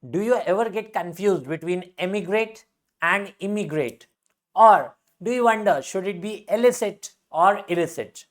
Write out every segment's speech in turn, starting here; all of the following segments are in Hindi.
Do you ever get confused between emigrate and immigrate? Or do you wonder, should it be illicit or illicit?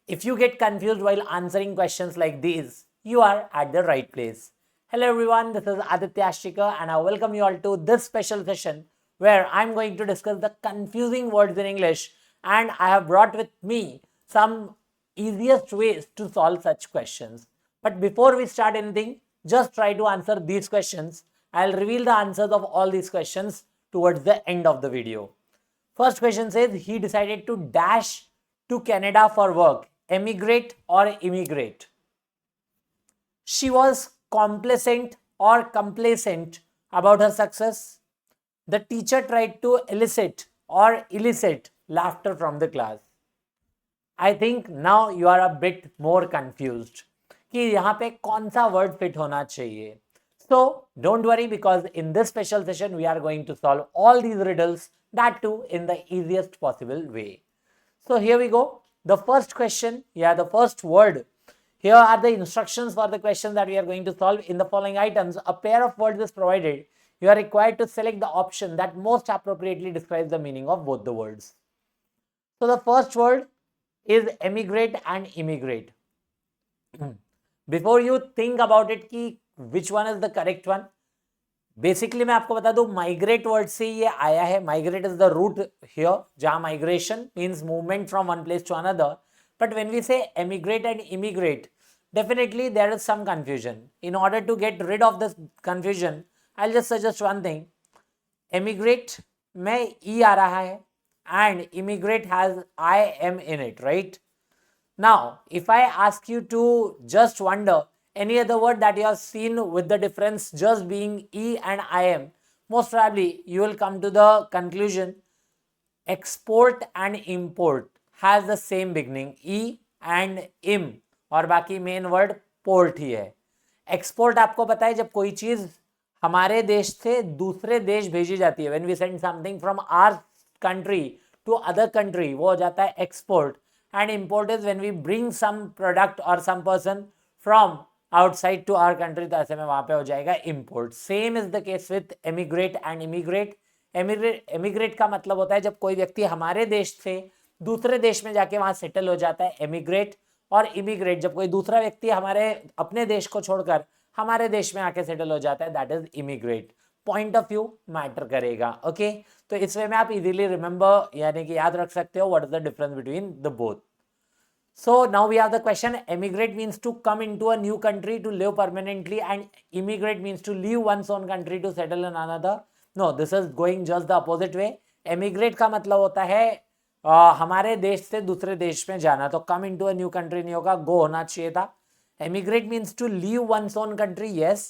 If you get confused while answering questions like these, you are at the right place. Hello everyone, this is Aditya Ashika and I welcome you all to this special session where I'm going to discuss the confusing words in English, and I have brought with me some easiest ways to solve such questions. But before we start anything, just try to answer these questions. I'll reveal the answers of all these questions towards the end of the video. First question says, he decided to dash to Canada for work. Emigrate or immigrate? She was complacent or complacent about her success. The teacher tried to elicit or elicit laughter from the class. I think now you are a bit more confused कि यहाँ पे कौन सा word fit होना चाहिए. So don't worry, because in this special session we are going to solve all these riddles, that too in the easiest possible way. So here we go. The first question, the first word. Here are the instructions for the question that we are going to solve. In the following items, a pair of words is provided. You are required to select the option that most appropriately describes the meaning of both the words. So the first word is emigrate and immigrate. Before you think about it कि which one is the correct one, basically मैं आपको बता दूं, माइग्रेट वर्ड से ये आया है. Migrate is the root here, जहां migration means movement from one place to another. But when we say emigrate and immigrate, definitely there is some confusion. In order to get rid of this confusion, I'll just suggest one thing. Emigrate में e आ रहा है and immigrate has I am in it, right? Now if I ask you to just wonder any other word that you have seen with the difference just being e and im, most probably you will come to the conclusion export and import has the same beginning, e and im, और बाकी मेन वर्ड पोर्ट ही है. एक्सपोर्ट आपको पता है जब कोई चीज हमारे देश से दूसरे देश भेजी जाती है, when we send something from our country to other country, वो हो जाता है export. And import is when we bring some product और some person from outside to our country, तो ऐसे में वहां पे हो जाएगा import. Same is the case with emigrate and immigrate. Emigrate का मतलब होता है जब कोई व्यक्ति हमारे देश से दूसरे देश में जाके वहां सेटल हो जाता है, एमिग्रेट. और इमिग्रेट जब कोई दूसरा व्यक्ति हमारे अपने देश को छोड़कर हमारे देश में आके सेटल हो जाता है, that is immigrate. Point of view matter करेगा. ओके, तो इस वे में आप इजीली रिमेंबर यानी कि याद रख सकते हो what is the difference between the both. So now we have the question. Emigrate means to come into a new country to live permanently, and immigrate means to leave one's own country to settle in another. No, this is going just the opposite way. Emigrate का मतलब होता है हमारे देश से दूसरे देश में जाना. तो come into a new country नहीं होगा, go होना चाहिए था. Emigrate means to leave one's own country, yes,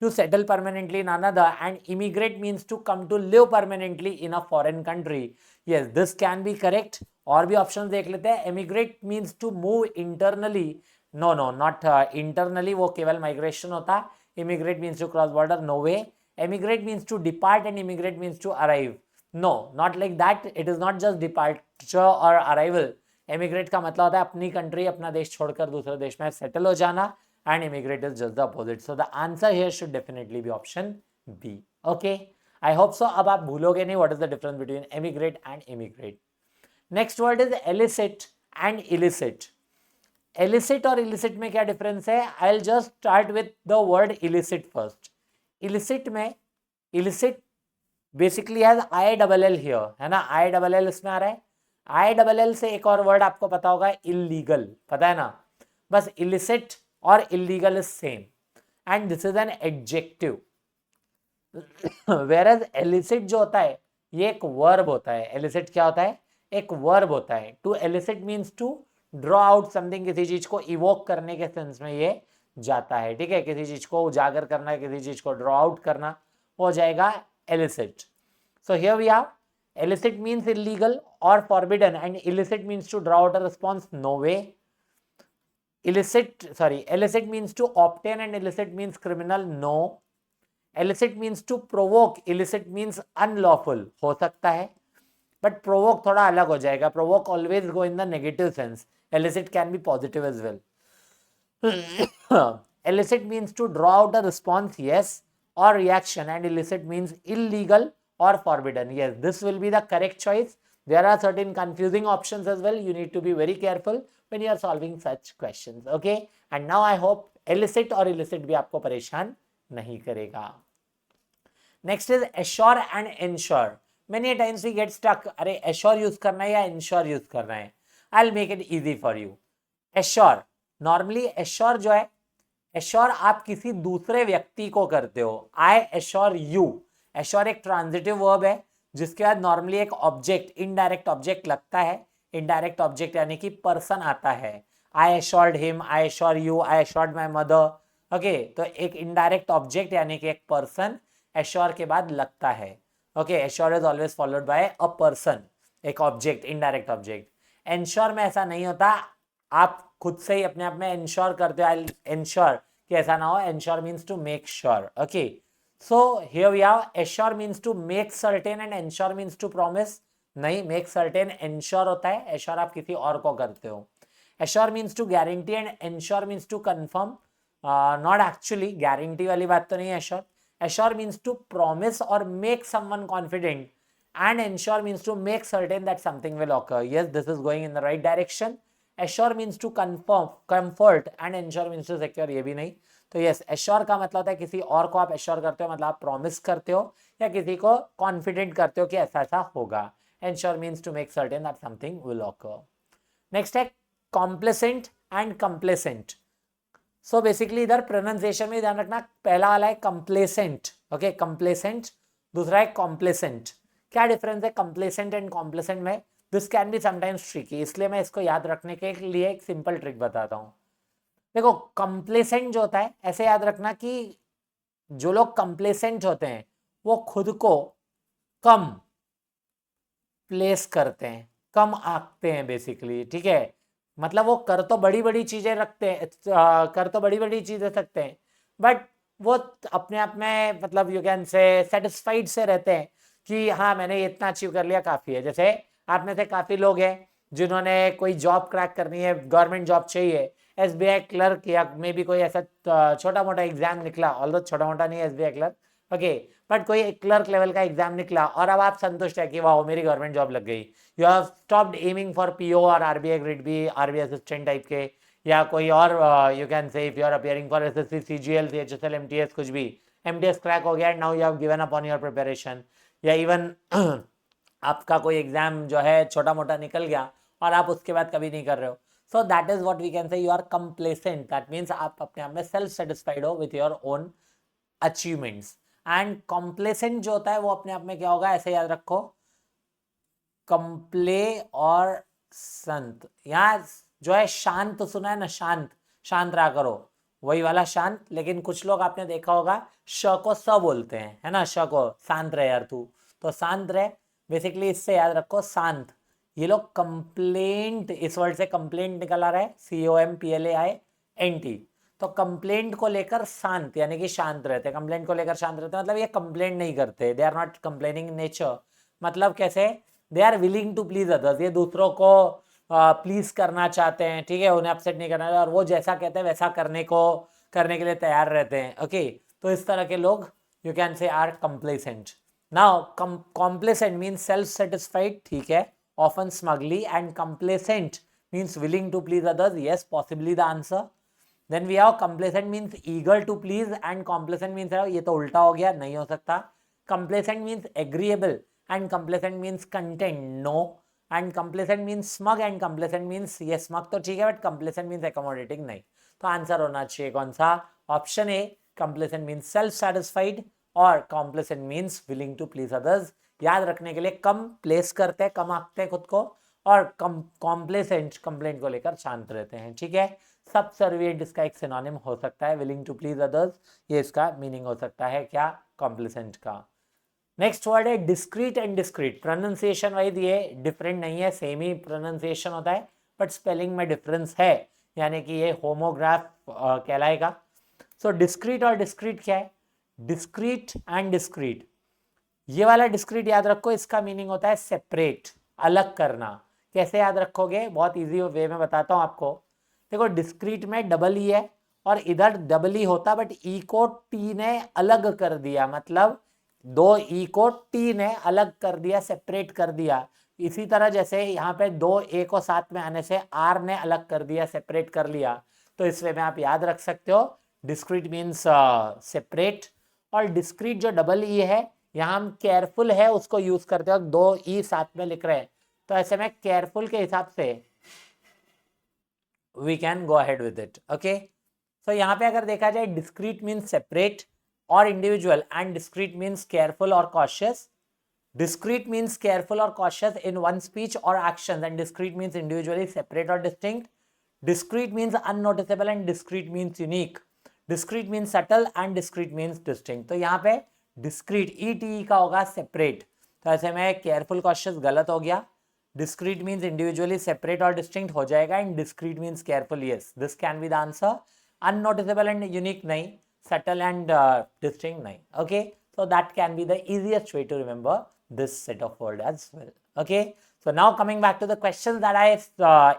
to settle permanently in another, and immigrate means to come to live permanently in a foreign country. Yes, this can be correct. और भी ऑप्शन देख लेते हैं. Emigrate means to move internally. No not internally, वो केवल माइग्रेशन होता. Immigrate means to cross border, no way. Emigrate means to depart and immigrate means to arrive. No, not like that. It is not just departure और अराइवल. एमिग्रेट का मतलब होता है अपनी कंट्री, अपना देश छोड़कर दूसरे देश में सेटल हो जाना, and immigrate is just the opposite. So the answer here should definitely be option B. Okay, I hope so. अब आप भूलोगे नहीं what is the difference between emigrate and immigrate. Next word is elicit and illicit. Elicit और इलिसिट में क्या डिफरेंस है? I will just start with the word illicit first. Illicit में, illicit basically has I double L here, है ना. आई डबल एल इसमें आ रहा है. आई डबल एल से एक और वर्ड आपको पता होगा, इलीगल, पता है ना. बस इलिसिट और illegal is same, and this is an adjective. Whereas elicit जो होता है ये एक वर्ब होता है. एलिसिट क्या होता है? एक वर्ब होता है. To elicit means to draw out something, किसी चीज को इवोक करने के सेंस में ये जाता है. ठीक है, किसी चीज को उजागर करना, किसी चीज को ड्रॉ आउट करना, हो जाएगा elicit. So here we have elicit means illegal और forbidden, and illicit means to draw out a response, no way. Elicit means to obtain and illicit means criminal, no. Elicit means to provoke, illicit means unlawful, हो सकता है. बट प्रोवोक थोड़ा अलग हो जाएगा. Provoke always go in the negative sense. Elicit can be positive as well. Elicit means to draw out a response, yes. or reaction, and illicit means illegal or forbidden. Yes, this will be the correct choice. There are certain confusing options as well. You need to be very careful when you are solving such questions. Okay, and now I hope illicit और illicit भी आपको परेशान नहीं करेगा. Next is assure and ensure. Many times we get stuck. अरे assure use करना है या ensure use करना है? I'll make it easy for you. Assure. Normally assure जो है, assure आप किसी दूसरे व्यक्ति को करते हो. I assure you. Assure एक transitive verb है जिसके बाद नॉर्मली एक ऑब्जेक्ट, इनडायरेक्ट ऑब्जेक्ट लगता है. इनडायरेक्ट ऑब्जेक्ट यानी कि पर्सन आता है. I assured him, I assure you, I assured my mother. Okay, तो एक इनडायरेक्ट ऑब्जेक्ट यानी कि एक पर्सन assure के बाद लगता है. Okay, assure is always followed by a person, एक ऑब्जेक्ट, इनडायरेक्ट ऑब्जेक्ट. ensure में ऐसा नहीं होता, आप खुद से ही अपने आप में ensure करते हो. आई ensure कि ऐसा ना हो. ensure means to make sure. Okay, so here we are. assure means to make certain and ensure means to promise. नहीं, make certain ensure होता है, assure आप किसी और को करते हो. assure means to guarantee and ensure means to confirm. Not actually, guarantee वाली बात तो नहीं है assure. Assure means to promise or make someone confident, and ensure means to make certain that something will occur. Yes, this is going in the right direction. Assure means to confirm, comfort, and ensure means to secure. ये भी नहीं. तो yes, assure का मतलब होता है किसी और को आप assure करते हो, मतलब आप promise करते हो या किसी को confident करते हो कि ऐसा ऐसा होगा. Ensure means to make certain that something will occur. Next है complacent and complacent. So basically इधर प्रोनाउंसिएशन में ध्यान रखना. पहला वाला है कंप्लेसेंट. Okay, complacent. दूसरा है कॉम्प्लेसेंट. क्या डिफरेंस है कंप्लेसेंट एंड कॉम्प्लेसेंट में? This can be sometimes tricky, इसलिए मैं इसको याद रखने के लिए एक सिंपल ट्रिक बताता हूँ. देखो, कंप्लेसेंट जो होता है, ऐसे याद रखना कि जो लोग कंप्लेसेंट होते हैं वो खुद को कम प्लेस करते हैं, कम आंकते हैं बेसिकली. ठीक है, मतलब वो कर तो बड़ी बड़ी चीजें रखते हैं, कर तो बड़ी बड़ी चीजें सकते हैं, बट वो अपने आप में मतलब यू कैन से सेटिस्फाइड से रहते हैं कि हाँ मैंने इतना अचीव कर लिया, काफ़ी है. जैसे आप में से काफ़ी लोग हैं जिन्होंने कोई जॉब क्रैक करनी है, गवर्नमेंट जॉब चाहिए, SBI क्लर्क या मे बी कोई ऐसा छोटा मोटा एग्जाम निकला, ऑल्दो छोटा मोटा नहीं है SBI क्लर्क, ओके, बट कोई एक क्लर्क लेवल का एग्जाम निकला और अब आप संतुष्ट है कि वाह मेरी गवर्नमेंट जॉब लग गई. You have stopped aiming for PO और RBI grade B, RBI assistant type के, या कोई और you can say if you are appearing for SSC, CGL, CHSL, MTS, कुछ भी. MTS क्रैक हो गया and now you have given up on your preparation, या इवन आपका कोई एग्जाम जो है छोटा मोटा निकल गया और आप उसके बाद कभी नहीं कर रहे हो. So that is what we can say you are complacent. That means आप अपने आप में सेल्फ सेटिस्फाइड हो with your own achievements. And complacent जो होता है वो अपने आप में क्या होगा, ऐसे याद रखो, कंप्ले और संत. यहाँ जो है शांत सुना है ना, शांत, शांत रहा करो, वही वाला शांत. लेकिन कुछ लोग आपने देखा होगा श को स बोलते हैं, है ना, श को, शांत रहे यार तू, तो शांत रहे. बेसिकली इससे याद रखो शांत. ये लोग कंप्लेंट, इस वर्ड से कंप्लेंट निकल आ रहा है, COMPLAINT. तो कंप्लेंट को लेकर शांत यानी कि शांत रहते हैं. कंप्लेंट को लेकर शांत रहते हैं मतलब ये कंप्लेंट नहीं करते, they are not complaining nature. मतलब कैसे, they are willing to please others, ये दूसरों को प्लीज करना चाहते हैं. ठीक है, उन्हें अपसेट नहीं करना, और वो जैसा कहते हैं वैसा करने के लिए तैयार रहते हैं. ओके, तो इस तरह के लोग you can say are complacent. Now complacent means self satisfied, ठीक है, often smugly, and complacent means willing to please others. Yes, possibly the answer. Then we have complacent means eager to please, and complacent means ये तो उल्टा हो गया, नहीं हो सकता. Complacent means agreeable and complacent means content, no. And complacent means smug and complacent means, ये smug तो ठीक है but complacent means accommodating, नहीं. तो आंसर होना चाहिए कौन सा, option A. complacent means self satisfied और complacent means willing to please others. याद रखने के लिए कम प्लेस करते हैं, कम आंकते हैं खुद को, और कॉम्प्लेसेंट कंप्लेंट को लेकर शांत रहते हैं. ठीक है, सबसर्विएंट इसका एक सिनोनिम हो सकता है, विलिंग टू प्लीज अदर्स, ये इसका मीनिंग हो सकता है क्या, कॉम्प्लेसेंट का. नेक्स्ट वर्ड है discrete and discrete. Pronunciation wise ये डिफरेंट नहीं है, सेम ही प्रोनाउंसिएशन होता है, बट स्पेलिंग में डिफरेंस है, यानी कि ये होमोग्राफ कहलाएगा. सो डिस्क्रीट और डिस्क्रीट क्या है, डिस्क्रीट एंड डिस्क्रीट. ये वाला डिस्क्रीट याद रखो, इसका मीनिंग होता है सेपरेट, अलग करना. कैसे याद रखोगे, बहुत इजी वे में बताता हूँ आपको. देखो, डिस्क्रीट में डबल ई है और इधर डबल ई होता, बट ई को टी ने अलग कर दिया, मतलब दो ई को टी ने अलग कर दिया, सेपरेट कर दिया। इसी तरह जैसे यहाँ पे दो ए को साथ में आने से आर ने अलग कर दिया, सेपरेट कर लिया, तो इस वे में आप याद रख सकते हो डिस्क्रीट मीन्स सेपरेट। और डिस्क्रीट जो डबल ई है, यहाँ हम केयरफुल है उसको यूज करते हो, दो ई साथ में लिख रहे हैं, तो ऐसे में केयरफुल के हिसाब से we can go ahead with it. Okay, तो यहाँ पे अगर देखा जाए डिस्क्रीट मीन्स सेपरेट और individual, and discrete means careful और cautious. Discrete means careful or cautious in one speech or action, and discrete means individually separate or distinct. Discrete means unnoticeable and discrete means unique. Discrete means subtle and discrete means distinct. तो यहाँ पे discrete ETE का होगा separate, तो ऐसे में careful cautious गलत हो गया. Discrete means individually separate or distinct हो जाएगा, and discrete means careful. Yes, this can be the answer. Unnoticeable and unique नहीं, subtle and distinct नहीं. Okay, so that can be the easiest way to remember this set of word as well. Okay, so now coming back to the questions that I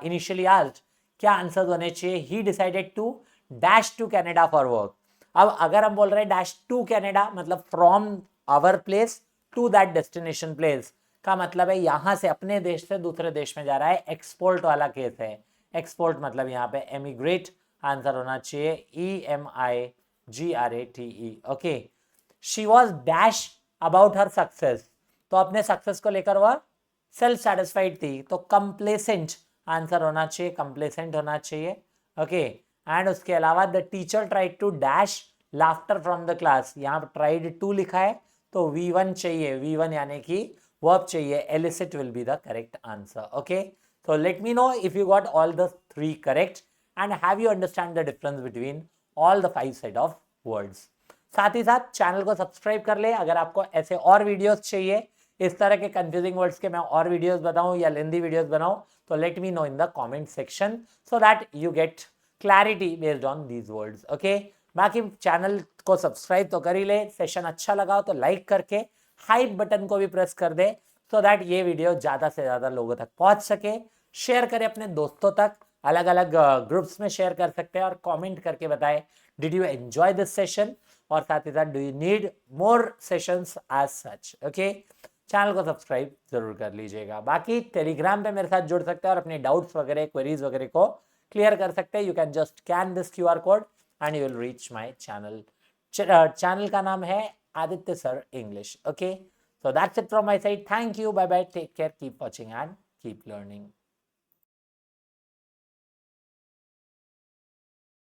initially asked, क्या आंसर होने चाहिए? He decided to dash to Canada for work. अब अगर हम बोल रहे हैं dash to Canada, मतलब from our place to that destination place का मतलब है यहाँ से अपने देश से दूसरे देश में जा रहा है, एक्सपोर्ट वाला केस है. एक्सपोर्ट मतलब यहाँ पे एमिग्रेट आंसर होना चाहिए, EMIGRATE. Okay, she was dash about her success, तो अपने सक्सेस को लेकर वह सेल्फ सेटिस्फाइड थी, तो कंप्लेसेंट आंसर होना चाहिए, कंप्लेसेंट होना चाहिए. ओके, एंड उसके अलावा the teacher tried to dash laughter from the class, यहाँ पर ट्राइड टू लिखा है तो V1 चाहिए, V1 यानी कि वर्ब चाहिए, elicit will be the correct answer. Okay, so let me know if you got all the 3 correct and have you understand the difference between all the 5 set of words. साथ ही साथ चैनल को सब्सक्राइब कर ले, अगर आपको ऐसे और वीडियोस चाहिए, इस तरह के कंफ्यूजिंग वर्ड्स के मैं और वीडियोस बताऊं या लेंदी वीडियोस बनाऊं, तो let me know in the comment section so that you get clarity based on these words. Okay, बाकी चैनल को सब्सक्राइब तो कर ही ले, सेशन अच्छा लगा हो तो लाइक करके हाइप बटन को भी प्रेस कर दे, सो दैट ये वीडियो ज़्यादा से ज़्यादा लोगों तक पहुंच सके. शेयर करें अपने दोस्तों तक, अलग अलग ग्रुप्स में शेयर कर सकते हैं, और कमेंट करके बताएं did you enjoy this session, और साथ ही साथ do you need more sessions as such. Okay, channel को सब्सक्राइब जरूर कर लीजिएगा. बाकी टेलीग्राम पे मेरे साथ जुड़ सकते हैं और अपने डाउट्स वगैरह, क्वेरीज वगैरह को क्लियर कर सकते हैं. You can just scan this QR code and you will reach my channel. Channel का नाम है Aditya sir English. Okay, so that's it from my side. Thank you. Bye bye. Take care. Keep watching and keep learning.